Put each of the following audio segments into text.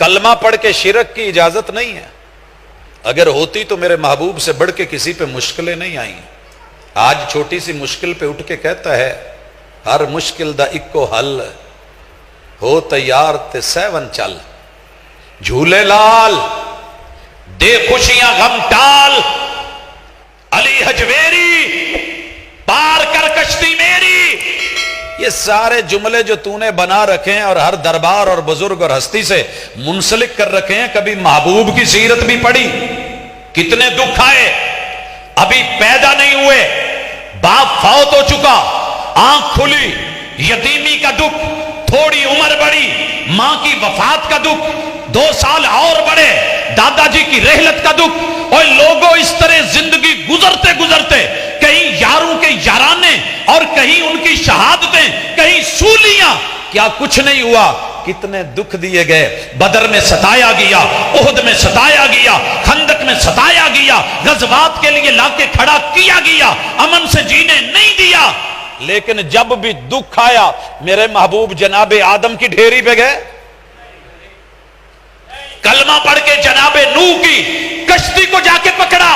کلمہ پڑھ کے شرک کی اجازت نہیں ہے، اگر ہوتی تو میرے محبوب سے بڑھ کے کسی پہ مشکلیں نہیں آئیں۔ آج چھوٹی سی مشکل پہ اٹھ کے کہتا ہے ہر مشکل دا اکو حل، ہو تیار تے سیون چل، جھولے لال دے خوشیاں غم ٹال، علی حجویری پار کر کشتی میری۔ یہ سارے جملے جو تو نے بنا رکھے ہیں اور ہر دربار اور بزرگ اور ہستی سے منسلک کر رکھے ہیں، کبھی محبوب کی سیرت بھی پڑھی؟ کتنے دکھ آئے، ابھی پیدا نہیں ہوئے، باپ فوت ہو چکا، آنکھ کھلی، یتیمی کا دکھ، تھوڑی عمر بڑی، ماں کی وفات کا دکھ، 2 سال اور بڑھے، دادا جی کی رحلت کا دکھ۔ اور لوگوں اس طرح زندگی گزرتے گزرتے کہیں یاروں کے یارانے اور کہیں ان کی شہادتیں، کہیں سولیاں، کیا کچھ نہیں ہوا؟ کتنے دکھ دیے گئے، بدر میں ستایا گیا، احد میں ستایا گیا، خندق میں ستایا گیا، غزوات کے لیے لا کے کھڑا کیا گیا، امن سے جینے نہیں دیا، لیکن جب بھی دکھ آیا میرے محبوب جناب آدم کی ڈھیری پہ گئے، کلمہ پڑھ کے جناب نوح کی کشتی کو جا کے پکڑا۔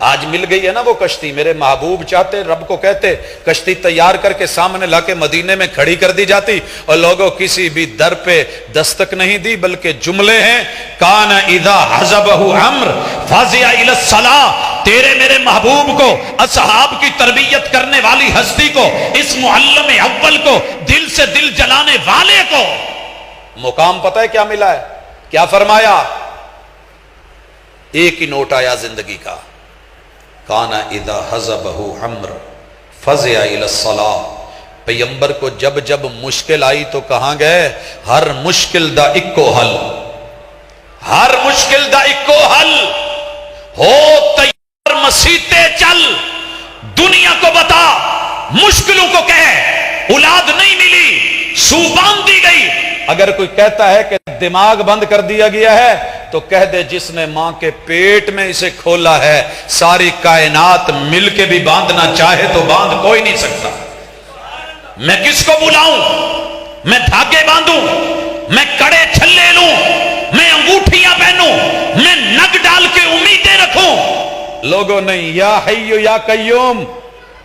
آج مل گئی ہے نا وہ کشتی، میرے محبوب چاہتے رب کو کہتے کشتی تیار کر کے سامنے لا کے مدینے میں کھڑی کر دی جاتی، اور لوگوں کسی بھی در پہ دستک نہیں دی، بلکہ جملے ہیں کان اذا حزبہ امر فزع الی الصلاۃ۔ تیرے میرے محبوب کو، اصحاب کی تربیت کرنے والی ہستی کو، اس معلم اول کو، دل سے دل جلانے والے کو مقام پتہ ہے کیا ملا ہے؟ کیا فرمایا؟ ایک ہی نوٹ آیا زندگی کا، کانا اذا حزبہ امر فزع الی الصلاۃ۔ پیغمبر کو جب جب مشکل آئی تو کہاں گئے؟ ہر مشکل دا اکو حل، ہر مشکل دا اکو حل، ہو تیار مسیتے چل، دنیا کو بتا، مشکلوں کو کہہ اولاد نہیں ملی، سو باندھ دی گئی۔ اگر کوئی کہتا ہے کہ دماغ بند کر دیا گیا ہے تو کہہ دے جس نے ماں کے پیٹ میں اسے کھولا ہے، ساری کائنات مل کے بھی باندھنا چاہے تو باندھ کوئی نہیں سکتا۔ میں کس کو بلاؤں؟ میں دھاگے باندھوں، میں کڑے چھلے لوں، میں انگوٹھیاں پہنوں، میں نگ ڈال کے امیدیں رکھوں؟ لوگوں نہیں، یا حی یا قیوم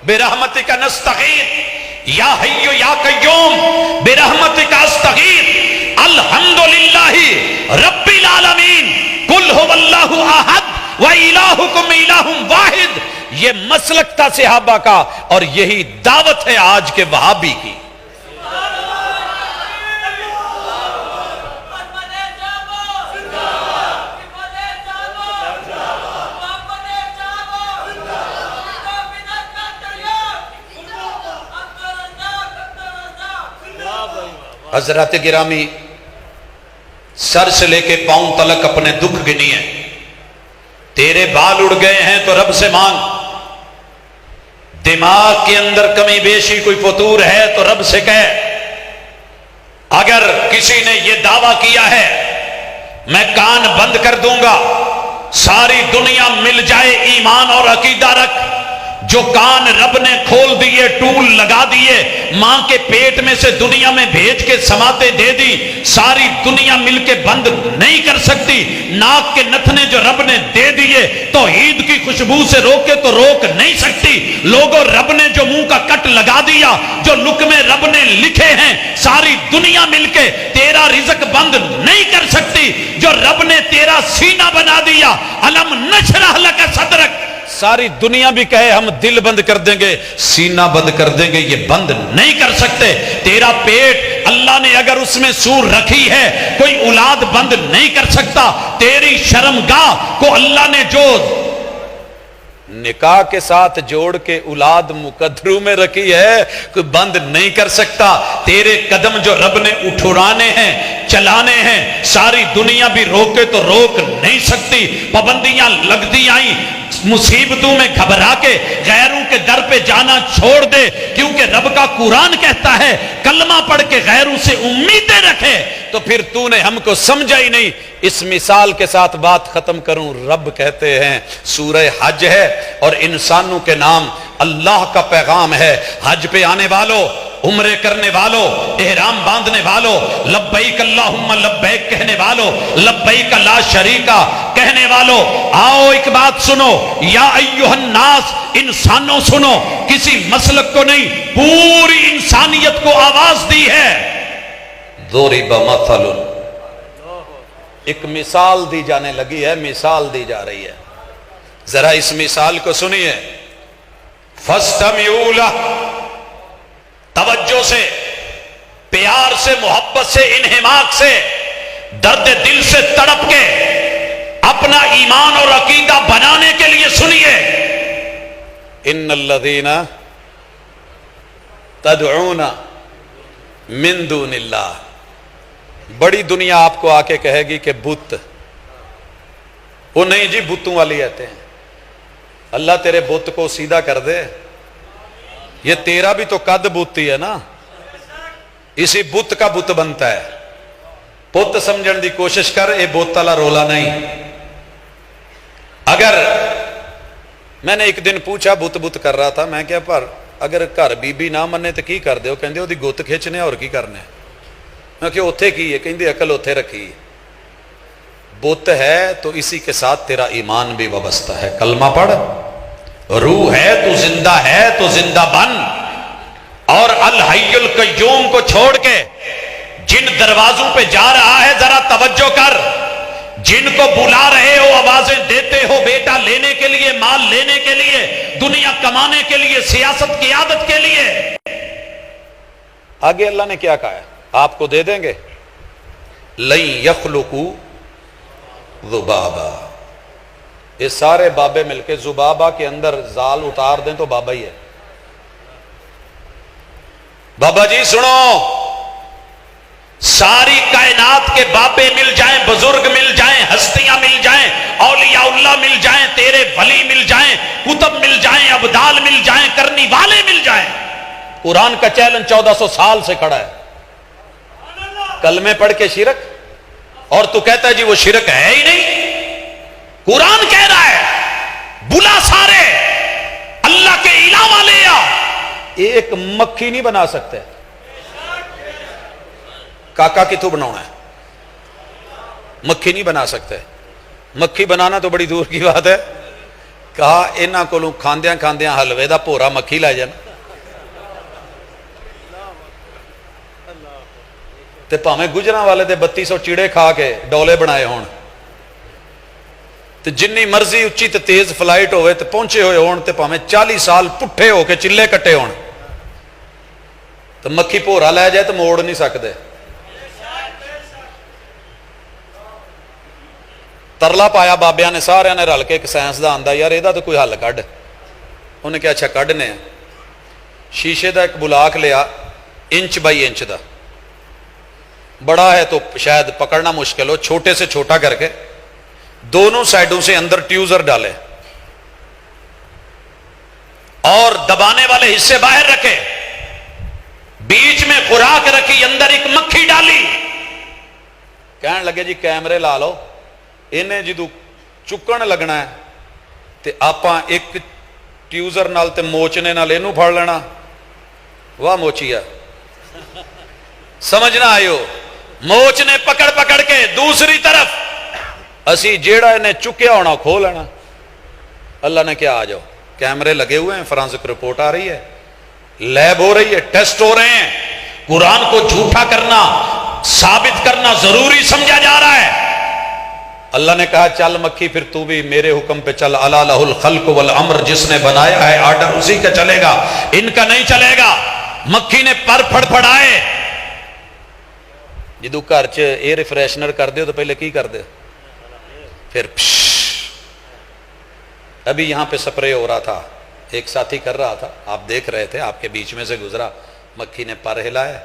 برحمتک نستغیث، یا حی یا قیوم برحمتک استغیث، الحمدللہ رب العالمین، قل هو اللہ احد وإلہکم الہ واحد۔ یہ مسلک تھا صحابہ کا، اور یہی دعوت ہے آج کے وہابی کی۔ حضرات گرامی، سر سے لے کے پاؤں تلک اپنے دکھ گنی ہے۔ تیرے بال اڑ گئے ہیں تو رب سے مانگ، دماغ کے اندر کمی بیشی کوئی فطور ہے تو رب سے کہہ۔ اگر کسی نے یہ دعویٰ کیا ہے میں کان بند کر دوں گا، ساری دنیا مل جائے ایمان اور عقیدہ رکھ، جو کان رب نے کھول دیے، ٹول لگا دیے، ماں کے پیٹ میں سے دنیا میں بھیج کے سماتے دے دی، ساری دنیا مل کے بند نہیں کر سکتی۔ ناک کے نتنے جو رب نے دے دیے توحید کی خوشبو سے روکے تو روک نہیں سکتی۔ لوگوں، رب نے جو منہ کا کٹ لگا دیا، جو لقمے رب نے لکھے ہیں، ساری دنیا مل کے تیرا رزق بند نہیں کر سکتی۔ جو رب نے تیرا سینہ بنا دیا، الم نشرح لک صدرک، ساری دنیا بھی کہے ہم دل بند کر دیں گے، سینہ بند کر دیں گے، یہ بند نہیں کر سکتے۔ تیرا پیٹ اللہ نے اگر اس میں سور رکھی ہے، کوئی اولاد بند نہیں کر سکتا۔ تیری شرمگاہ کو اللہ نے جو نکاح کے ساتھ جوڑ کے اولاد مقدروں میں رکھی ہے، کوئی بند نہیں کر سکتا۔ تیرے قدم جو رب نے اٹھانے ہیں، چلانے ہیں، ساری دنیا بھی روکے تو روک نہیں سکتی۔ پابندیاں لگتی آئیں، مصیبتوں میں گھبرا کے غیروں کے در پہ جانا چھوڑ دے، کیونکہ رب کا قرآن کہتا ہے کلمہ پڑھ کے غیروں سے امیدیں رکھے۔ تو پھر تو نے ہم کو سمجھا ہی نہیں۔ اس مثال کے ساتھ بات ختم کروں۔ رب کہتے ہیں، سورہ حج ہے اور انسانوں کے نام اللہ کا پیغام ہے، حج پہ آنے والوں عمرے کرنے والوں، احرام باندھنے والوں، لبیک اللہم لبیک کہنے والوں، لبیک لا شریکا کہنے والوں، آؤ ایک بات سنو، یا ایھا الناس، انسانوں سنو، کسی مسلک کو نہیں، پوری انسانیت کو آواز دی ہے۔ ضرب مثل، ایک مثال دی جانے لگی ہے، مثال دی جا رہی ہے، ذرا اس مثال کو سنیے۔ فاستمعوا لہ، توجہ سے، پیار سے، محبت سے، انہماک سے، درد دل سے تڑپ کے اپنا ایمان اور عقیدہ بنانے کے لیے سنیے۔ ان الذین تدعون من دون اللہ، بڑی دنیا آپ کو آ کے کہے گی کہ بت، وہ نہیں جی بتوں والی آتے ہیں، اللہ تیرے بت کو سیدھا کر دے، یہ تیرا بھی تو قد بت ہی ہے نا، اسی بت کا بت بنتا ہے، بت سمجھن دی کوشش کر، اے بت والا رولا نہیں۔ اگر میں نے ایک دن پوچھا، بت کر رہا تھا، میں کیا پر اگر گھر بی بی نہ منے تو کی کر دے؟ وہ کہندے وہ دی گت کھچنے اور کی کرنے؟ میں کہ اوتھے کی ہے؟ کہندے عقل اوتھے رکھی، بت ہے تو اسی کے ساتھ تیرا ایمان بھی وابستہ ہے، کلمہ پڑھ، روح ہے تو زندہ ہے تو زندہ بن، اور الحی القیوم کو چھوڑ کے جن دروازوں پہ جا رہا ہے ذرا توجہ کر، جن کو بلا رہے ہو، آوازیں دیتے ہو بیٹا لینے کے لیے، مال لینے کے لیے، دنیا کمانے کے لیے، سیاست کی عادت کے لیے، آگے اللہ نے کیا کہا ہے؟ آپ کو دے دیں گے، لن یخلقوا ذبابا، یہ سارے بابے مل کے ذبابا کے اندر زال اتار دیں تو بابا ہی ہے۔ بابا جی سنو، ساری کائنات کے بابے مل جائیں، بزرگ مل جائیں، ہستیاں مل جائیں، اولیاء اللہ مل جائیں، تیرے ولی مل جائیں، کتب مل جائیں، ابدال مل جائیں، کرنی والے مل جائیں، قرآن کا چیلنج 1400 سال سے کھڑا ہے، کلمے پڑھ کے شرک، اور تو کہتا ہے جی وہ شرک ہے ہی نہیں، قرآن کہہ رہا ہے بلا سارے، اللہ کے علاوہ لے آ، ایک مکھی نہیں بنا سکتے، کاکا کتوں بنانا ہے؟ مکھی نہیں بنا سکتے، مکھی بنانا تو بڑی دور کی بات ہے، کہا انہاں کولوں کھاندیاں کھاندیاں حلوے دا پورا مکھی لے جانا، تے پاویں گجراں والے دے 3200 چیڑے کھا کے ڈولے بنائے ہون، تے جنی مرضی اچھی تے تیز فلائٹ ہوئے تے پہنچے ہوئے ہون، تے پاویں 40 سال پٹھے ہو کے چلے کٹے ہون، تو مکھی پورا لے جائے تو موڑ نہیں سکتے۔ ترلا پایا بابیاں نے، سارے نے رل کے، ایک سائنس دا آندا یار ایدا تو کوئی حل کڈ، انہیں کہا اچھا کڈنے ہیں، شیشے دا ایک بلاک لیا، انچ بائی انچ دا، بڑا ہے تو شاید پکڑنا مشکل ہو، چھوٹے سے چھوٹا کر کے دونوں سائڈوں سے اندر ٹیوزر ڈالے اور دبانے والے حصے باہر رکھے، بیچ میں خوراک رکھی، اندر ایک مکھی ڈالی، کہنے لگے جی کیمرے لا لو، انہیں جدو چکن لگنا ہے تے آپاں ایک ٹیوزر نال تے موچنے نال اینوں پھڑ لینا، واہ موچیا، سمجھنا آئیو، موچ نے پکڑ پکڑ کے دوسری طرف اسی جیڑا انہیں چکیا ہونا کھو لینا۔ اللہ نے کیا، آ جاؤ، کیمرے لگے ہوئے ہیں، فرانسک رپورٹ آ رہی ہے، لیب ہو رہی ہے، ٹیسٹ ہو رہے ہیں، قرآن کو جھوٹا کرنا، ثابت کرنا ضروری سمجھا جا رہا ہے۔ اللہ نے کہا چل مکھی پھر تو بھی میرے حکم پہ چل، الا لہ الخلق والامر، جس نے بنایا ہے آرڈر اسی کا چلے گا، ان کا نہیں چلے گا۔ مکھی نے پر پھڑ پھڑائے، جدو گھر چ ایئر فریشنر کر دے تو پہلے کی کر دے، پھر ابھی یہاں پہ سپرے ہو رہا تھا، ایک ساتھی کر رہا تھا، آپ دیکھ رہے تھے، آپ کے بیچ میں سے گزرا، مکھی نے پر ہلایا،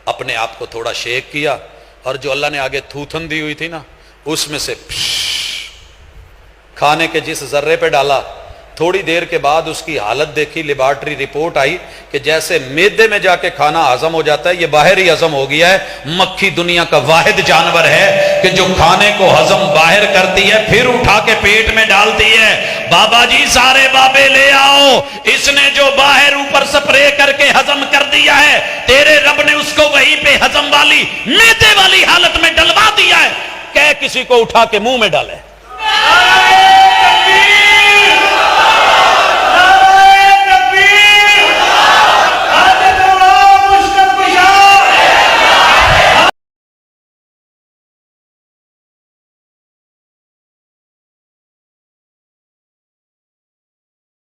اپنے آپ کو تھوڑا شیک کیا، اور جو اللہ نے آگے تھوتن دی ہوئی تھی نا، اس میں سے کھانے کے جس ذرے پہ ڈالا، تھوڑی دیر کے بعد اس کی حالت دیکھی، لیبارٹری رپورٹ آئی کہ جیسے میدے میں جا کے کھانا ہضم ہو جاتا ہے، یہ باہر ہی ہضم ہو گیا ہے۔ مکھی دنیا کا واحد جانور ہے کہ جو کھانے کو ہضم باہر کرتی ہے پھر اٹھا کے پیٹ میں ڈالتی ہے۔ بابا جی سارے بابے لے آؤ، اس نے جو باہر اوپر سپرے کر کے ہضم کر دیا ہے، تیرے رب نے اس کو وہیں پہ ہضم والی میدے والی حالت میں ڈلوا دیا ہے، کہ کسی کو اٹھا کے منہ میں ڈالے۔